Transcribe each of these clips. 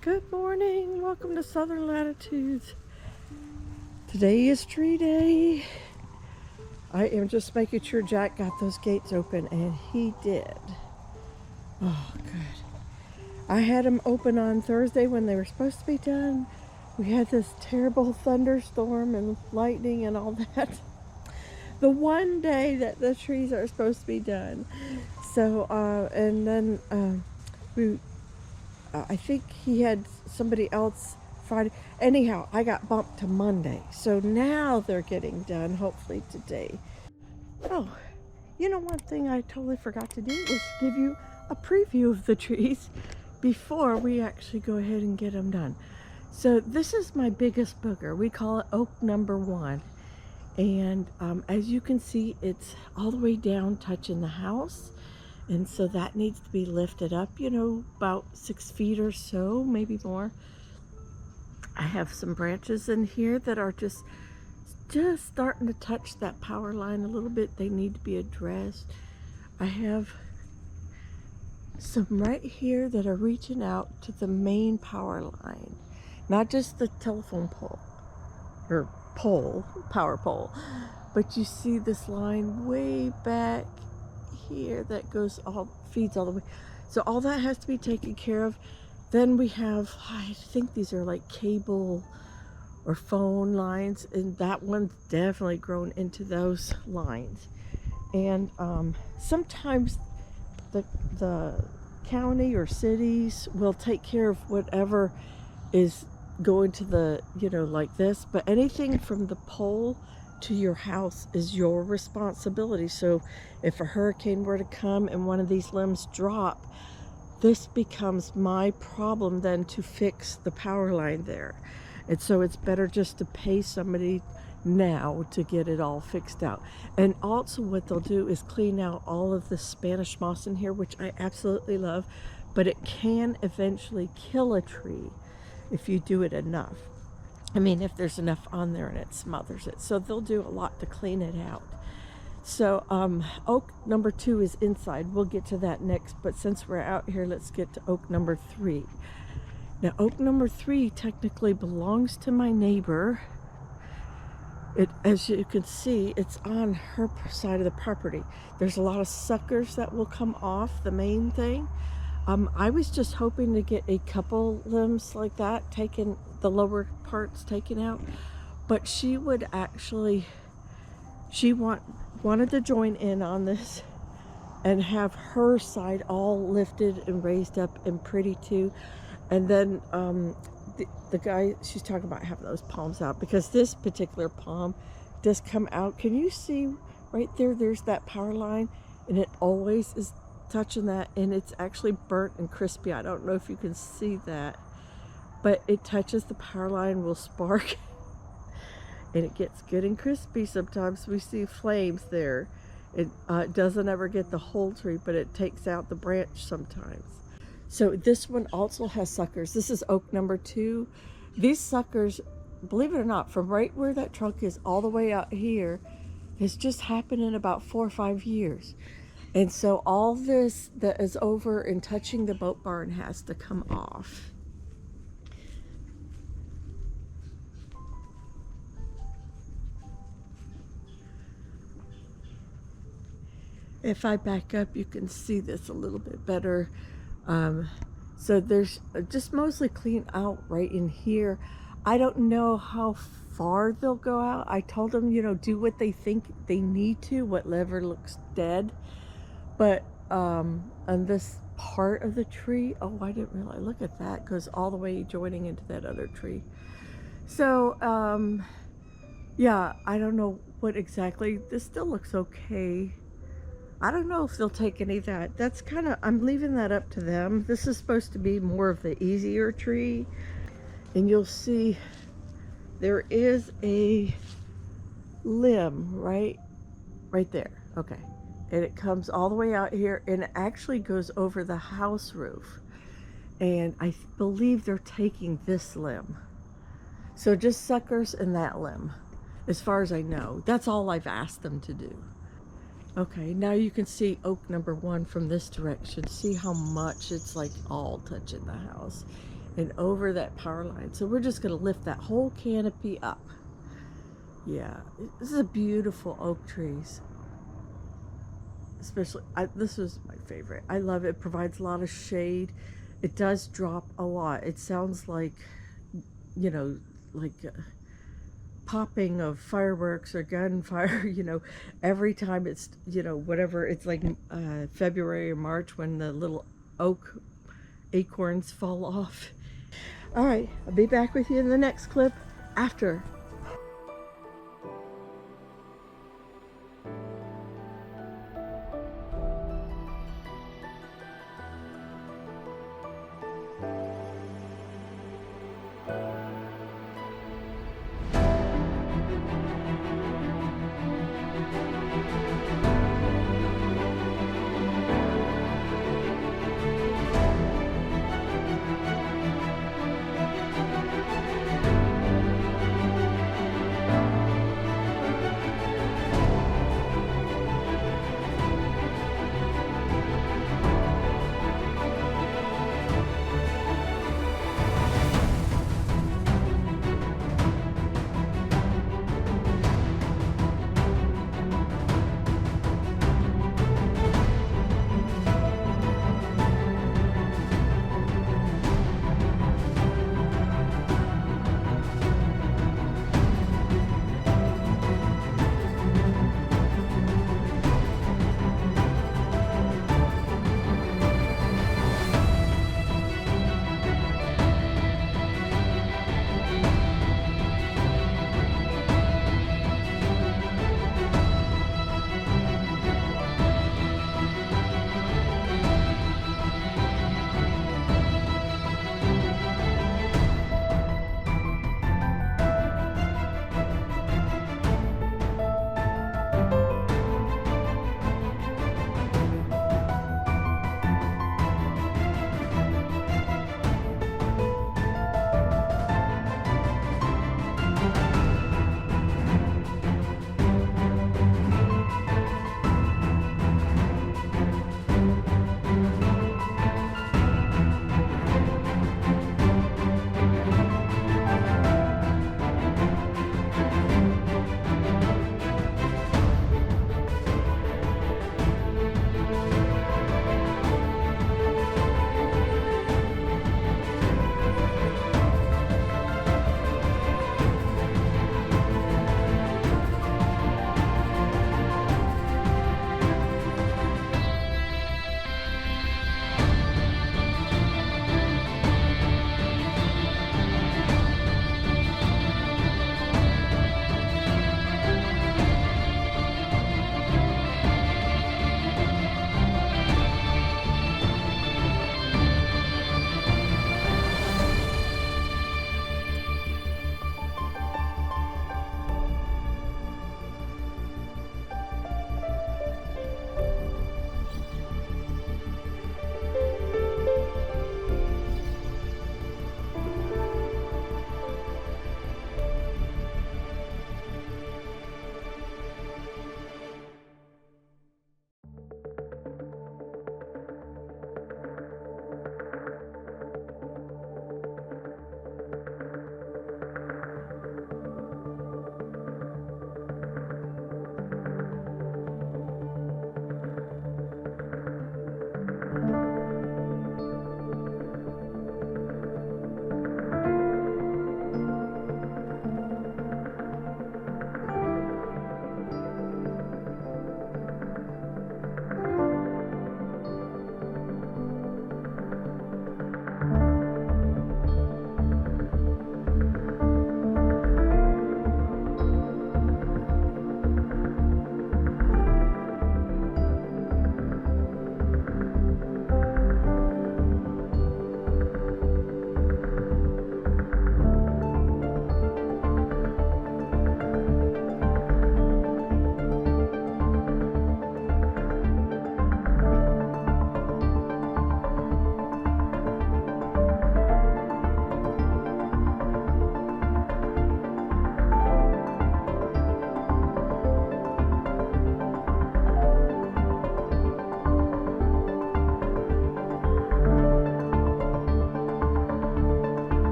Good morning, welcome to Southern Latitudes. Today is tree day. I am just making sure Jack got those gates open, and he did. Oh, good. I had them open on Thursday when they were supposed to be done. We had this terrible thunderstorm and lightning and all that. The one day that the trees are supposed to be done. So, and then I think he had somebody else Friday. Anyhow, I got bumped to Monday. So now they're getting done, hopefully today. Oh, one thing I totally forgot to do was give you a preview of the trees before we actually go ahead and get them done. So this is my biggest booger. We call it oak number 1. And as you can see, it's all the way down touching the house. And so that needs to be lifted up, about 6 feet or so, maybe more. I have some branches in here that are just starting to touch that power line a little bit. They need to be addressed. I have some right here that are reaching out to the main power line, not just the telephone pole or power pole, but you see this line way back here that feeds all the way. So all that has to be taken care of. Then we have, I think these are like cable or phone lines, and that one's definitely grown into those lines. And sometimes the county or cities will take care of whatever is going to the, like this, but anything from the pole to your house is your responsibility. So if a hurricane were to come and one of these limbs drop, this becomes my problem then to fix the power line there. And so it's better just to pay somebody now to get it all fixed out. And also what they'll do is clean out all of the Spanish moss in here, which I absolutely love, but it can eventually kill a tree if you do it enough. I mean, if there's enough on there and it smothers it. So they'll do a lot to clean it out. So oak number 2 is inside. We'll get to that next, but since we're out here, let's get to oak number 3. Now, oak number 3 technically belongs to my neighbor. As you can see, it's on her side of the property. There's a lot of suckers that will come off the main thing. I was just hoping to get a couple limbs like that taken, the lower parts taken out, but she would actually, wanted to join in on this and have her side all lifted and raised up and pretty too. And then the guy she's talking about having those palms out, because this particular palm does come out. Can you see right there? There's that power line, and it always is touching that, and it's actually burnt and crispy. I don't know if you can see that, but it touches the power line, will spark, and it gets good and crispy. Sometimes we see flames there. It doesn't ever get the whole tree, but it takes out the branch sometimes. So this one also has suckers. This is oak number 2. These suckers, believe it or not, from right where that trunk is all the way out here, has just happened in about 4 or 5 years. And so all this that is over and touching the boat barn has to come off. If I back up, you can see this a little bit better. So there's just mostly clean out right in here. I don't know how far they'll go out. I told them, do what they think they need to, whatever looks dead. But on this part of the tree, oh, I didn't realize, look at that, goes all the way joining into that other tree. So yeah, I don't know what exactly, this still looks okay. I don't know if they'll take any of that. That's kind of, I'm leaving that up to them. This is supposed to be more of the easier tree. And you'll see there is a limb right there. Okay. And it comes all the way out here, and it actually goes over the house roof. And I believe they're taking this limb. So just suckers and that limb, as far as I know. That's all I've asked them to do. Okay, now you can see oak number 1 from this direction. See how much it's like all touching the house. and over that power line. So we're just going to lift that whole canopy up. Yeah, this is a beautiful oak trees. Especially, this was my favorite. I love it. It provides a lot of shade. It does drop a lot. It sounds like, you know, like popping of fireworks or gunfire, you know, every time it's, you know, whatever. It's like February or March when the little oak acorns fall off. All right, I'll be back with you in the next clip after.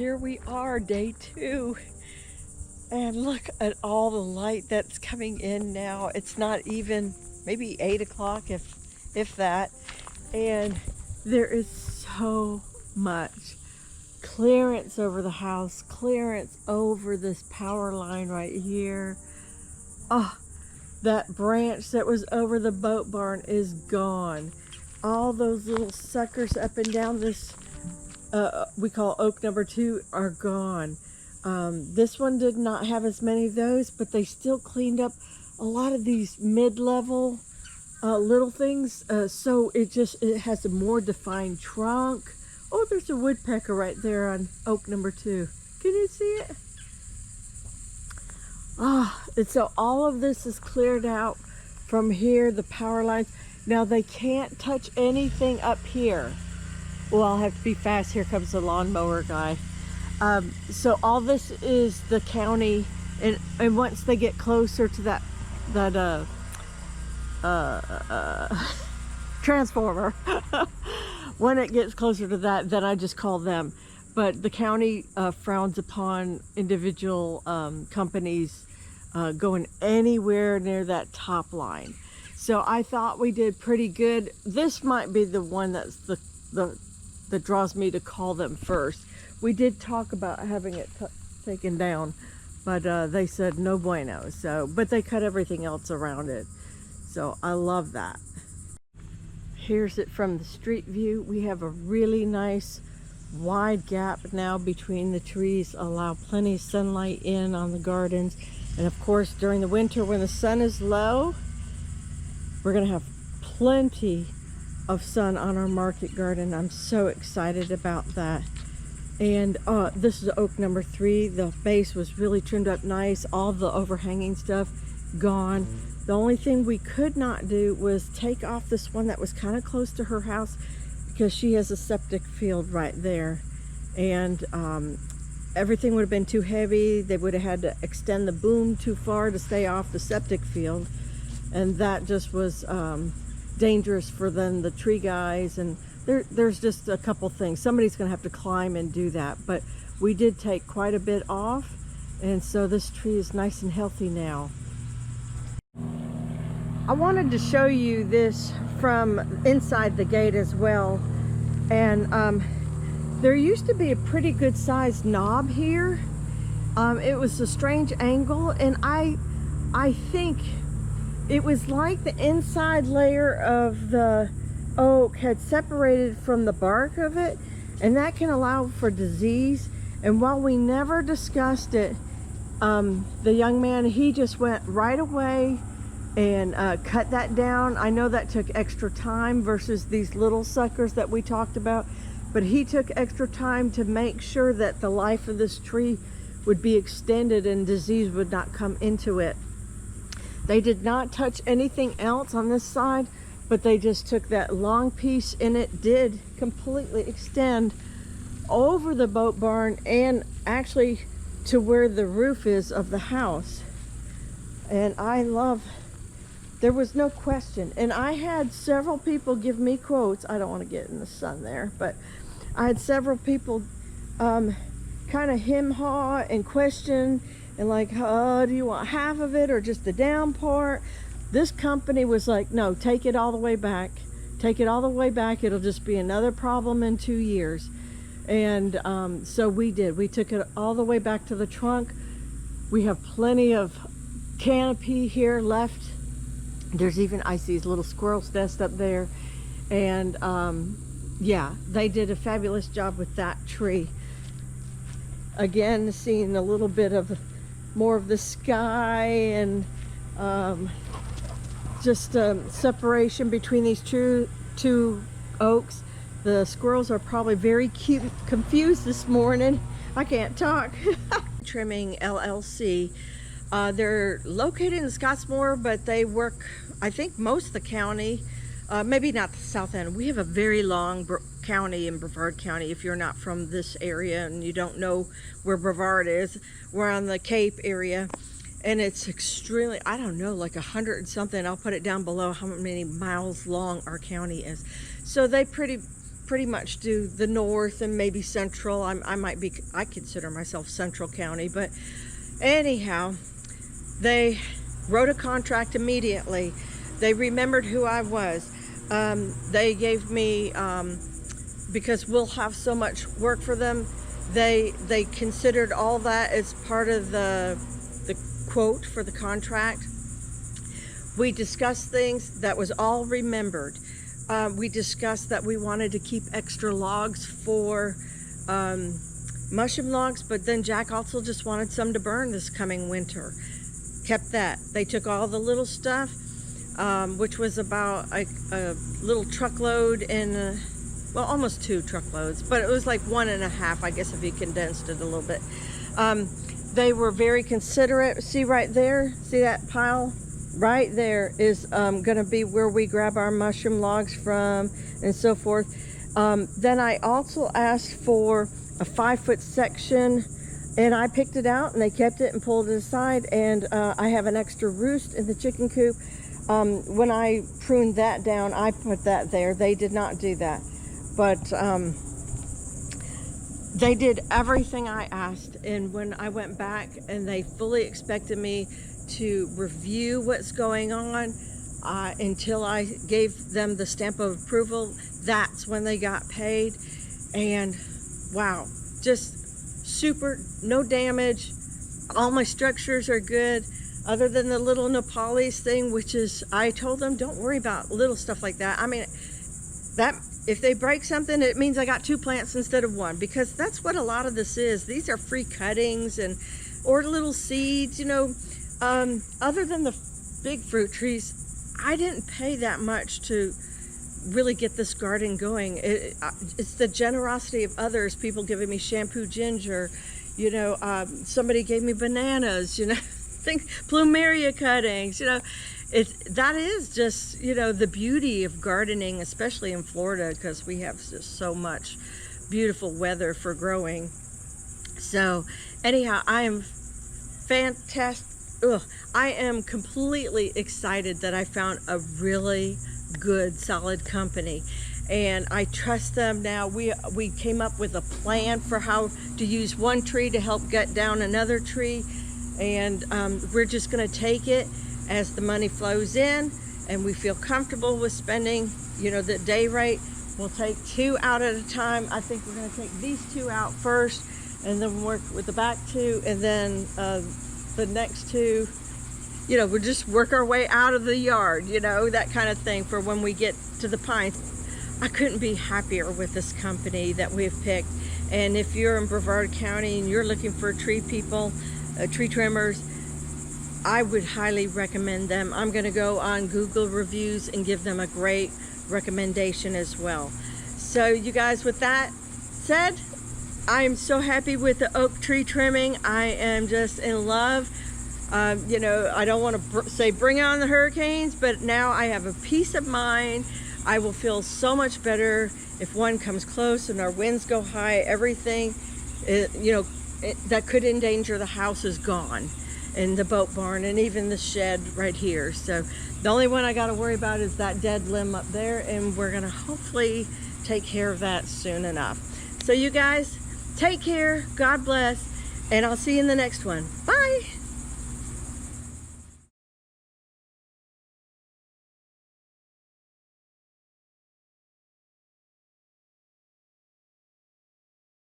here we are, day 2. And look at all the light that's coming in now. It's not even maybe 8 o'clock, if that. And there is so much clearance over the house, clearance over this power line right here. Oh, that branch that was over the boat barn is gone. All those little suckers up and down this we call oak number 2 are gone. This one did not have as many of those, but they still cleaned up a lot of these mid-level little things, so it has a more defined trunk. Oh, there's a woodpecker right there on oak number 2. Can you see it? And so all of this is cleared out from here, the power lines. Now they can't touch anything up here. Well, I'll have to be fast. Here comes the lawnmower guy. So all this is the county, and once they get closer to that transformer, when it gets closer to that, then I just call them. But the county frowns upon individual companies going anywhere near that top line. So I thought we did pretty good. This might be the one that's that draws me to call them first. We did talk about having it taken down, but they said no bueno. So, but they cut everything else around it. So I love that. Here's it from the street view. We have a really nice wide gap now between the trees, allow plenty of sunlight in on the gardens. And of course, during the winter when the sun is low, we're gonna have plenty of sun on our market garden. I'm so excited about that. And this is oak number 3. The base was really trimmed up nice. All the overhanging stuff gone. The only thing we could not do was take off this one that was kind of close to her house, because she has a septic field right there. And everything would have been too heavy. They would have had to extend the boom too far to stay off the septic field. And that just was dangerous for then the tree guys. And there's just a couple things. Somebody's going to have to climb and do that. But we did take quite a bit off. And so this tree is nice and healthy now. I wanted to show you this from inside the gate as well. And there used to be a pretty good sized knob here. It was a strange angle, and I think it was like the inside layer of the oak had separated from the bark of it, and that can allow for disease. And while we never discussed it, the young man, he just went right away and cut that down. I know that took extra time versus these little suckers that we talked about, but he took extra time to make sure that the life of this tree would be extended and disease would not come into it. They did not touch anything else on this side, but they just took that long piece, and it did completely extend over the boat barn and actually to where the roof is of the house. And there was no question. And I had several people give me quotes. I don't want to get in the sun there, but I had several people kind of hem-haw and question, and like, oh, do you want half of it or just the down part? This company was like, no, take it all the way back. Take it all the way back. It'll just be another problem in 2 years. And so we did. We took it all the way back to the trunk. We have plenty of canopy here left. There's even, I see a little squirrel's nest up there. And yeah, they did a fabulous job with that tree. Again, seeing a little bit of more of the sky, and just separation between these two oaks. The squirrels are probably very confused this morning. I can't talk. Trimming LLC. They're located in Scottsmore, but they work, I think, most of the county. Maybe not the south end. We have a very long county in Brevard County. If you're not from this area and you don't know where Brevard is, we're on the Cape area, and it's extremely, I don't know, like 100 and something. I'll put it down below how many miles long our county is. So they pretty pretty much do the north and maybe central. I consider myself central county, but anyhow, they wrote a contract immediately. They remembered who I was. They gave me, because we'll have so much work for them, they considered all that as part of the quote for the contract. We discussed things that was all remembered. We discussed that we wanted to keep extra logs for mushroom logs, but then Jack also just wanted some to burn this coming winter. Kept that. They took all the little stuff, which was about a little truckload and well, almost 2 truckloads, but it was like 1.5, I guess, if you condensed it a little bit. They were very considerate. See right there? See that pile? Right there is going to be where we grab our mushroom logs from and so forth. Then I also asked for a 5-foot section, and I picked it out, and they kept it and pulled it aside. And I have an extra roost in the chicken coop. When I pruned that down, I put that there. They did not do that, but they did everything I asked. And when I went back, and they fully expected me to review what's going on until I gave them the stamp of approval, that's when they got paid. And wow, just super, no damage. All my structures are good, other than the little Nepalese thing, which is, I told them, don't worry about little stuff like that. I mean, that if they break something, it means I got 2 plants instead of 1, because that's what a lot of this is. These are free cuttings and or little seeds, you know. Other than the big fruit trees, I didn't pay that much to really get this garden going. It's the generosity of others, people giving me shampoo ginger, you know, somebody gave me bananas, you know, plumeria cuttings, you know. That is just, you know, the beauty of gardening, especially in Florida, because we have just so much beautiful weather for growing. So anyhow, I am fantastic. I am completely excited that I found a really good, solid company, and I trust them now. We came up with a plan for how to use one tree to help gut down another tree, and we're just going to take it as the money flows in, and we feel comfortable with spending, you know, the day rate. We'll take 2 out at a time. I think we're going to take these 2 out first, and then work with the back 2, and then the next 2, you know, we'll just work our way out of the yard, you know, that kind of thing for when we get to the pines. I couldn't be happier with this company that we've picked. And if you're in Brevard County and you're looking for tree people, tree trimmers, I would highly recommend them. I'm going to go on Google reviews and give them a great recommendation as well. So you guys, with that said, I am so happy with the oak tree trimming. I am just in love. You know, I don't want to say bring on the hurricanes, but now I have a peace of mind. I will feel so much better if one comes close and our winds go high. Everything, you know, that could endanger the house is gone, and the boat barn, and even the shed right here. So the only one I got to worry about is that dead limb up there, and we're going to hopefully take care of that soon enough. So you guys, take care, God bless, and I'll see you in the next one. Bye.